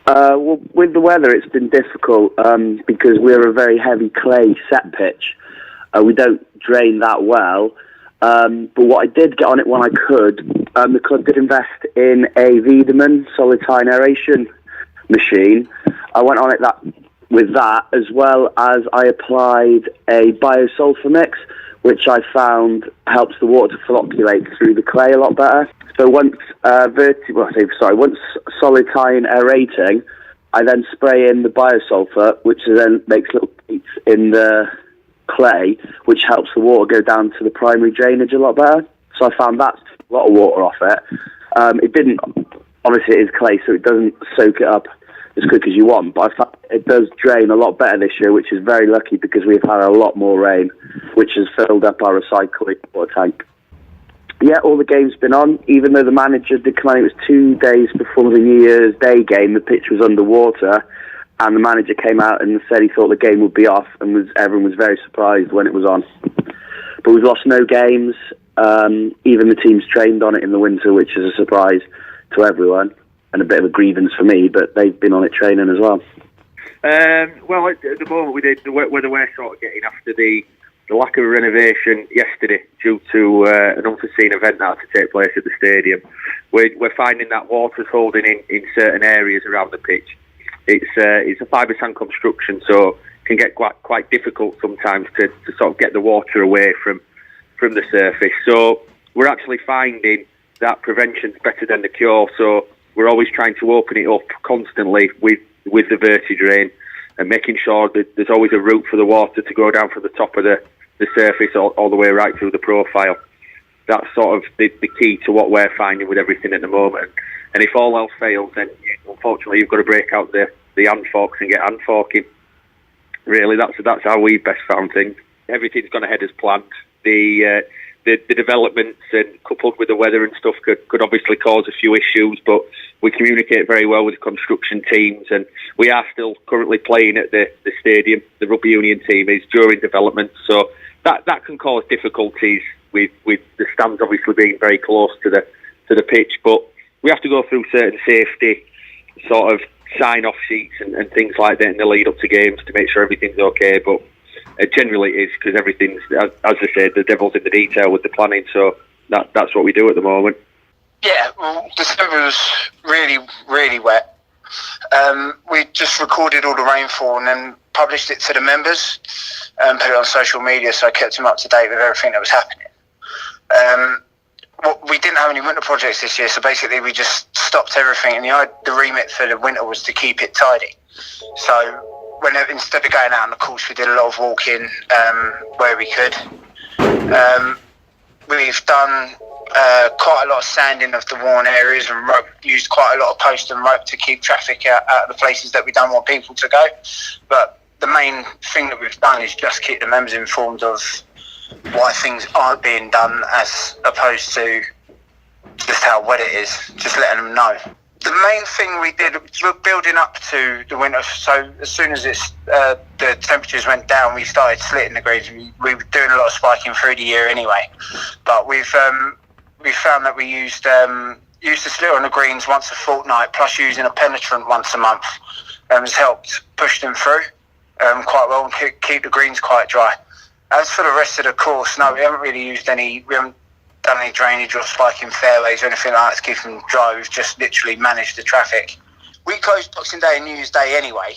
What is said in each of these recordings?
Well, with the weather, it's been difficult because we're a very heavy clay set pitch. We don't drain that well. But what I did get on it when I could, the club did invest in a Wiedemann solid tine aeration machine. I went on it with that, as well as I applied a biosulfur mix, which I found helps the water to flocculate through the clay a lot better. So once once solid tine aerating, I then spray in the biosulfur, which then makes little peaks in the clay, which helps the water go down to the primary drainage a lot better. So I found that's a lot of water off it. It didn't, obviously it is clay, so it doesn't soak it up as quick as you want, but I found it does drain a lot better this year, which is very lucky because we've had a lot more rain, which has filled up our recycling water tank. Yeah, all the games been on, even though the manager did come out, it was 2 days before the New Year's Day game, the pitch was underwater, and the manager came out and said he thought the game would be off, and everyone was very surprised when it was on. But we've lost no games, even the teams trained on it in the winter, which is a surprise to everyone, and a bit of a grievance for me, but they've been on it training as well. Well, at the moment, whether we're sort of getting after the lack of renovation yesterday due to an unforeseen event that had to take place at the stadium, we're finding that water's holding in certain areas around the pitch. It's a fibre sand construction, so it can get quite difficult sometimes to sort of get the water away from the surface. So we're actually finding that prevention's better than the cure. So we're always trying to open it up constantly with the vertidrain and making sure that there's always a route for the water to go down from the top of the surface all the way right through the profile. That's sort of the key to what we're finding with everything at the moment. And if all else fails, then unfortunately you've got to break out the hand forks and get hand forking. Really, that's how we best found things. Everything's gone ahead as planned. The developments, and coupled with the weather and stuff, could obviously cause a few issues, but we communicate very well with the construction teams, and we are still currently playing at the stadium. The rugby union team is during development, so that can cause difficulties with the stands obviously being very close to the pitch, but we have to go through certain safety sort of sign-off sheets and things like that in the lead up to games to make sure everything's okay, but generally it is, because everything's, as I said, the devil's in the detail with the planning, so that's what we do at the moment. Yeah, well, December was really, really wet. We just recorded all the rainfall and then published it to the members and put it on social media, so I kept them up to date with everything that was happening. We didn't have any winter projects this year, so basically we just stopped everything, and the remit for the winter was to keep it tidy. So instead of going out on the course, we did a lot of walking where we could. We've done quite a lot of sanding of the worn areas and rope, used quite a lot of post and rope to keep traffic out of the places that we don't want people to go. But the main thing that we've done is just keep the members informed of why things aren't being done, as opposed to just how wet it is, just letting them know. The main thing we did, building up to the winter, so as soon as the temperatures went down, we started slitting the greens. We were doing a lot of spiking through the year anyway, but we found that we used to slit on the greens once a fortnight, plus using a penetrant once a month, has helped push them through quite well and keep the greens quite dry. As for the rest of the course, no, we haven't really used any. We haven't done any drainage or spiking fairways or anything like that to keep them dry. We've just literally managed the traffic. We closed Boxing Day and New Year's Day anyway.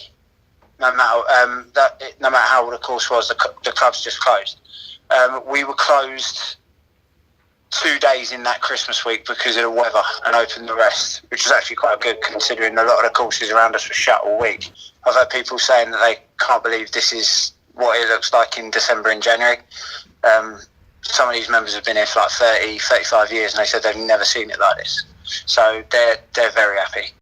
No matter how the course was, the club's just closed. We were closed 2 days in that Christmas week because of the weather, and opened the rest, which was actually quite good considering a lot of the courses around us were shut all week. I've heard people saying that they can't believe this is what it looks like in December and January. Some of these members have been here for like 30, 35 years, and they said they've never seen it like this. So they're very happy.